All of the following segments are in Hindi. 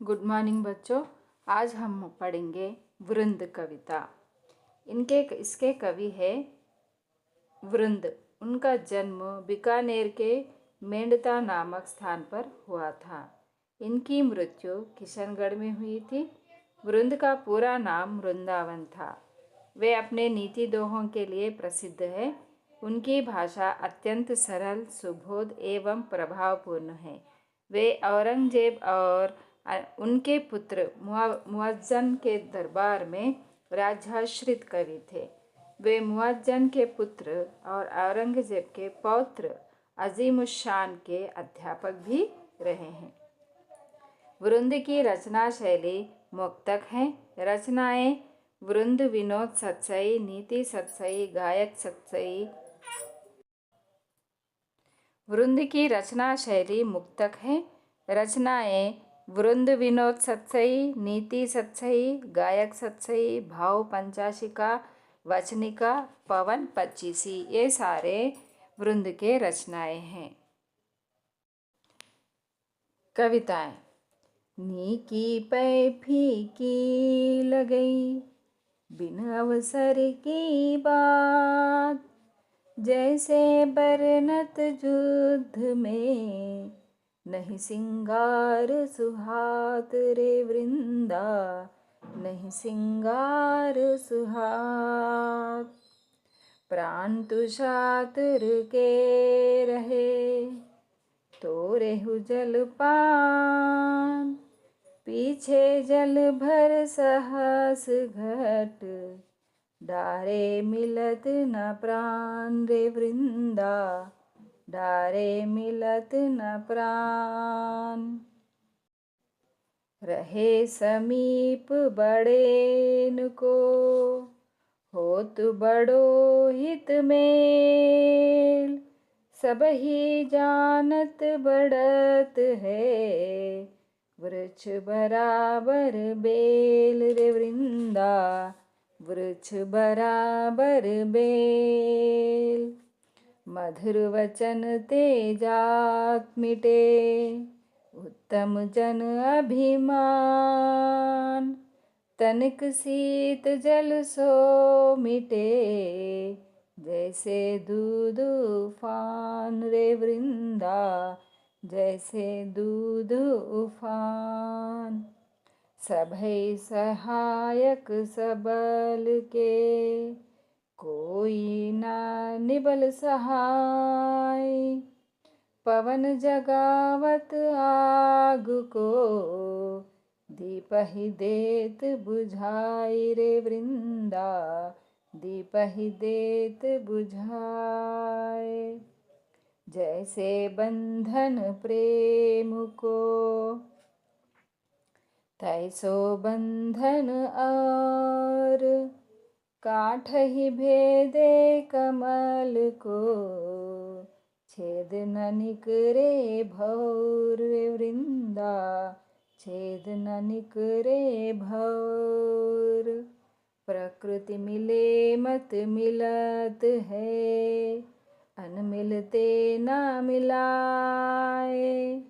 गुड मॉर्निंग बच्चों। आज हम पढ़ेंगे वृंद कविता। इसके कवि है वृंद। उनका जन्म बीकानेर के मेंढता नामक स्थान पर हुआ था। इनकी मृत्यु किशनगढ़ में हुई थी। वृंद का पूरा नाम वृंदावन था। वे अपने नीति दोहों के लिए प्रसिद्ध है। उनकी भाषा अत्यंत सरल, सुबोध एवं प्रभावपूर्ण है। वे औरंगजेब और उनके पुत्र मुअज्जम के दरबार में राजाश्रित कवि थे। वे मुअज्जम के पुत्र और औरंगजेब के पौत्र अजीमुशान के अध्यापक भी रहे हैं। वृंद की रचना शैली मुक्तक है। रचनाएं वृंद विनोद सत्सई, नीति सत्सई, गायक सत्सई। वृंद की रचना शैली मुक्तक है। रचनाएं वृंद विनोद सत्सई, नीति सत्सई, गायक सत्सई, भाव पंचाशिका, वचनिका, पवन पच्चीसी, ये सारे वृंद के रचनाएं हैं। कविताएं। नी की पै फीकी लगई, बिन अवसर की बात, जैसे बरनत युद्ध में नहीं सिंगार सुहात रे वृंदा, नहीं सिंगार सुहात। प्राण तुषातुर के रहे, तोरेहु जलपान, पीछे जल भर सहस घट, डारे मिलत न प्राण रे वृंदा, डारे मिलत न प्राण। रहे समीप बड़ेन को, होत बड़ो हित मेल, सब ही जानत बढ़त है, वृक्ष बराबर बेल रे वृंदा, वृक्ष बराबर बेल। मधुर वचन ते जात मिटे, उत्तम जन अभिमान, तनिक शीत जल सो मिटे, जैसे दूध उफान रे वृंदा, जैसे दूध उफान। सभै सहायक सबल के, कोई ना निबल सहाय, पवन जगावत आग को, दीप ही देत बुझाई रे वृंदा, दीप ही देत बुझाए। जैसे बंधन प्रेम को, तैसो बंधन और, काठ ही भेदे कमल को, छेद न निकरे भौर रे वृंदा, छेद न निकरे भौर। प्रकृति मिले मत मिलत है, अन मिलते ना मिलाए,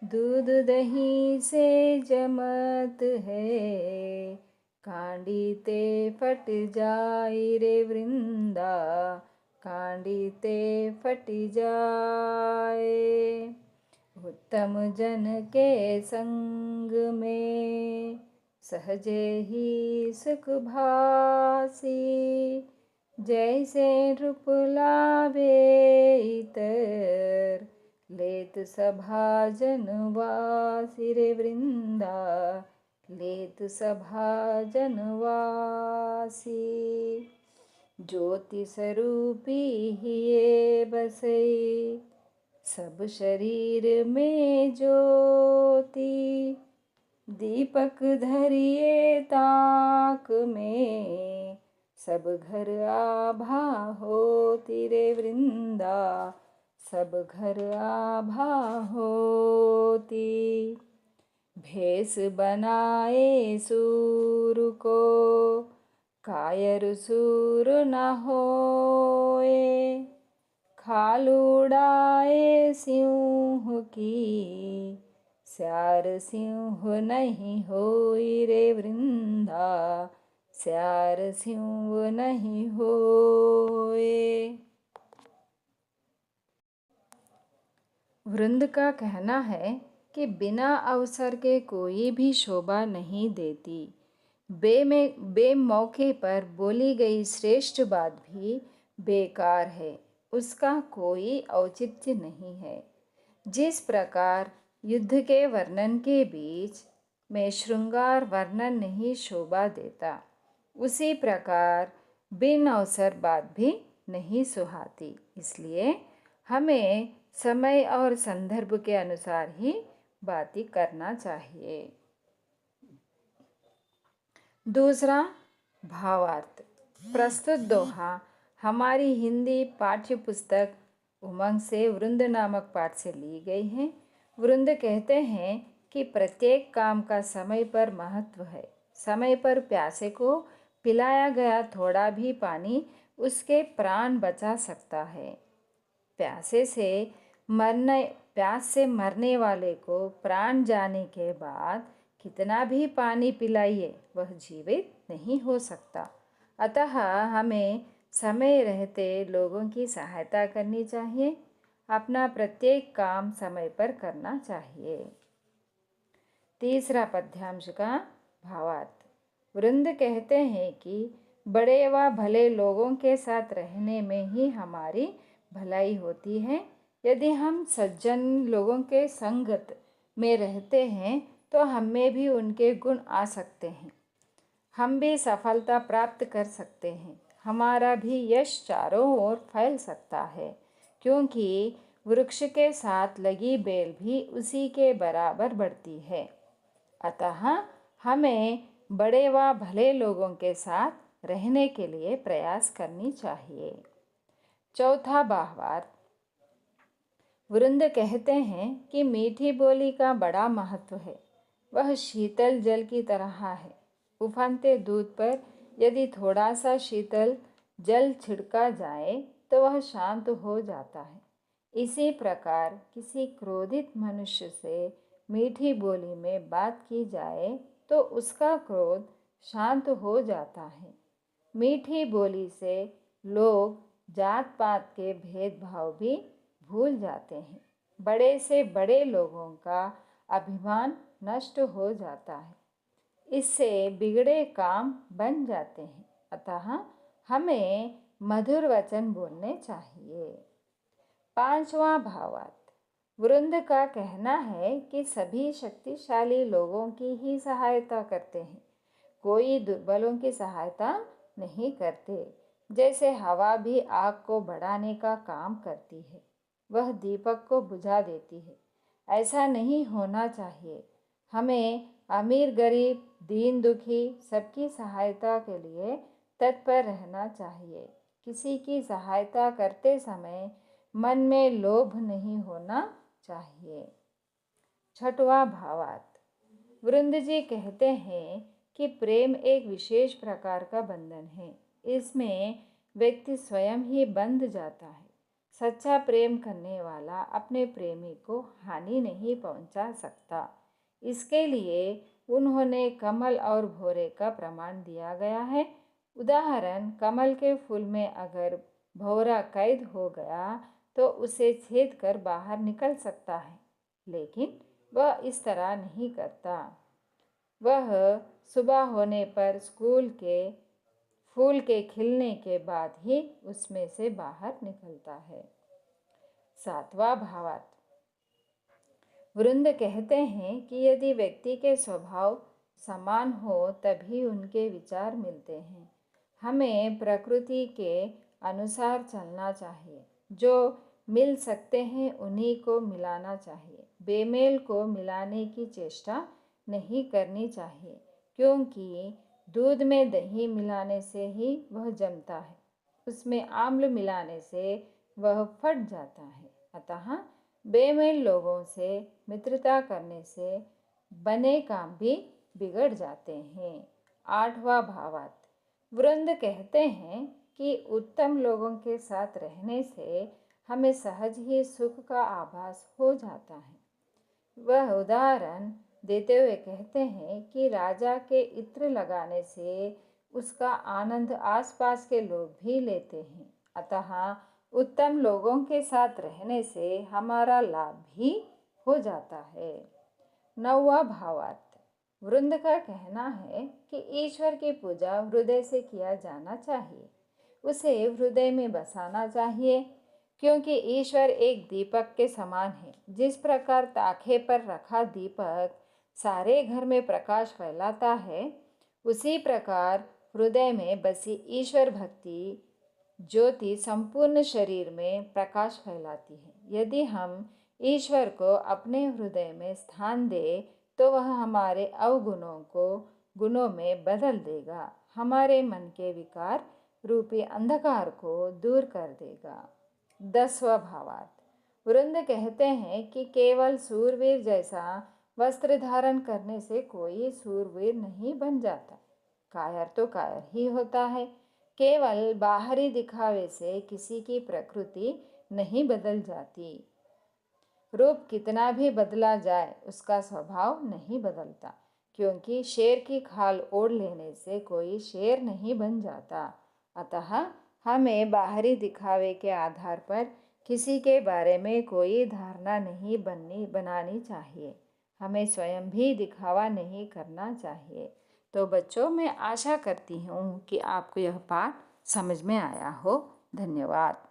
दूध दही से जमत है, कांडी ते फट जाई रे वृंदा, कांडी ते फट जाए। उत्तम जन के संग में, सहजे ही सुख भासी, जैसे रूप लावे इतर, लेत सभाजन वासी रे वृंदा, लेत सभाजन वासी। ज्योति स्वरूपी हिये बसई, सब शरीर में ज्योति, दीपक धरिए ताक में, सब घर आभा होती रे वृंदा, सब घर आभा होती। भेष बनाए सूर को, कायर सूर न होए, खाल उड़ाए सिंह की, स्यार सिंह नहीं होई रे वृंदा, स्यार सिंह नहीं होए। वृंद का कहना है कि बिना अवसर के कोई भी शोभा नहीं देती। बेमौके पर बोली गई श्रेष्ठ बात भी बेकार है, उसका कोई औचित्य नहीं है। जिस प्रकार युद्ध के वर्णन के बीच में श्रृंगार वर्णन नहीं शोभा देता, उसी प्रकार बिन अवसर बात भी नहीं सुहाती। इसलिए हमें समय और संदर्भ के अनुसार ही बातें करना चाहिए। दूसरा, भावार्थ। प्रस्तुत दोहा हमारी हिंदी पाठ्य पुस्तक उमंग से वृंद नामक पाठ से ली गई है। वृंद कहते हैं कि प्रत्येक काम का समय पर महत्व है। समय पर प्यासे को पिलाया गया थोड़ा भी पानी उसके प्राण बचा सकता है। प्यास से मरने वाले को प्राण जाने के बाद कितना भी पानी पिलाइए वह जीवित नहीं हो सकता। अतः हमें समय रहते लोगों की सहायता करनी चाहिए, अपना प्रत्येक काम समय पर करना चाहिए। तीसरा पद्यांश का भावार्थ। वृंद कहते हैं कि बड़े व भले लोगों के साथ रहने में ही हमारी भलाई होती है। यदि हम सज्जन लोगों के संगत में रहते हैं तो हमें भी उनके गुण आ सकते हैं, हम भी सफलता प्राप्त कर सकते हैं, हमारा भी यश चारों ओर फैल सकता है, क्योंकि वृक्ष के साथ लगी बेल भी उसी के बराबर बढ़ती है। अतः हमें बड़े व भले लोगों के साथ रहने के लिए प्रयास करनी चाहिए। चौथा भावार्थ। वृंद कहते हैं कि मीठी बोली का बड़ा महत्व है। वह शीतल जल की तरह है। उफनते दूध पर यदि थोड़ा सा शीतल जल छिड़का जाए तो वह शांत हो जाता है। इसी प्रकार किसी क्रोधित मनुष्य से मीठी बोली में बात की जाए तो उसका क्रोध शांत हो जाता है। मीठी बोली से लोग जात पात के भेदभाव भी भूल जाते हैं। बड़े से बड़े लोगों का अभिमान नष्ट हो जाता है, इससे बिगड़े काम बन जाते हैं। अतः हमें मधुर वचन बोलने चाहिए। पांचवा भावार्थ। वृंद का कहना है कि सभी शक्तिशाली लोगों की ही सहायता करते हैं, कोई दुर्बलों की सहायता नहीं करते। जैसे हवा भी आग को बढ़ाने का काम करती है, वह दीपक को बुझा देती है, ऐसा नहीं होना चाहिए। हमें अमीर गरीब दीन दुखी सबकी सहायता के लिए तत्पर रहना चाहिए। किसी की सहायता करते समय मन में लोभ नहीं होना चाहिए। छठवां भावार्थ। वृंद जी कहते हैं कि प्रेम एक विशेष प्रकार का बंधन है। इसमें व्यक्ति स्वयं ही बंध जाता है। सच्चा प्रेम करने वाला अपने प्रेमी को हानि नहीं पहुंचा सकता। इसके लिए उन्होंने कमल और भौरे का प्रमाण दिया गया है। उदाहरण, कमल के फूल में अगर भौरा कैद हो गया तो उसे छेद कर बाहर निकल सकता है, लेकिन वह इस तरह नहीं करता। वह सुबह होने पर फूल के खिलने के बाद ही उसमें से बाहर निकलता है। सातवां भावार्थ। वृंद कहते हैं कि यदि व्यक्ति के स्वभाव समान हो तभी उनके विचार मिलते हैं। हमें प्रकृति के अनुसार चलना चाहिए। जो मिल सकते हैं उन्हीं को मिलाना चाहिए। बेमेल को मिलाने की चेष्टा नहीं करनी चाहिए, क्योंकि दूध में दही मिलाने से ही वह जमता है, उसमें आम्ल मिलाने से वह फट जाता है। अतः बेमेल लोगों से मित्रता करने से बने काम भी बिगड़ जाते हैं। आठवां भावार्थ। वृंद कहते हैं कि उत्तम लोगों के साथ रहने से हमें सहज ही सुख का आभास हो जाता है। वह उदाहरण देते हुए कहते हैं कि राजा के इत्र लगाने से उसका आनंद आसपास के लोग भी लेते हैं। अतः उत्तम लोगों के साथ रहने से हमारा लाभ भी हो जाता है। 9वां भावार्थ। वृंद का कहना है कि ईश्वर की पूजा हृदय से किया जाना चाहिए, उसे हृदय में बसाना चाहिए, क्योंकि ईश्वर एक दीपक के समान है। जिस प्रकार ताखे पर रखा दीपक सारे घर में प्रकाश फैलाता है, उसी प्रकार हृदय में बसी ईश्वर भक्ति ज्योति संपूर्ण शरीर में प्रकाश फैलाती है। यदि हम ईश्वर को अपने हृदय में स्थान दें तो वह हमारे अवगुणों को गुणों में बदल देगा, हमारे मन के विकार रूपी अंधकार को दूर कर देगा। 10वां भावार्थ। वृंद कहते हैं कि केवल सूरवीर जैसा वस्त्र धारण करने से कोई सूरवीर नहीं बन जाता। कायर तो कायर ही होता है। केवल बाहरी दिखावे से किसी की प्रकृति नहीं बदल जाती। रूप कितना भी बदला जाए उसका स्वभाव नहीं बदलता, क्योंकि शेर की खाल ओढ़ लेने से कोई शेर नहीं बन जाता। अतः हमें बाहरी दिखावे के आधार पर किसी के बारे में कोई धारणा नहीं बनानी चाहिए। हमें स्वयं भी दिखावा नहीं करना चाहिए। तो बच्चों, मैं आशा करती हूँ कि आपको यह पाठ समझ में आया हो। धन्यवाद।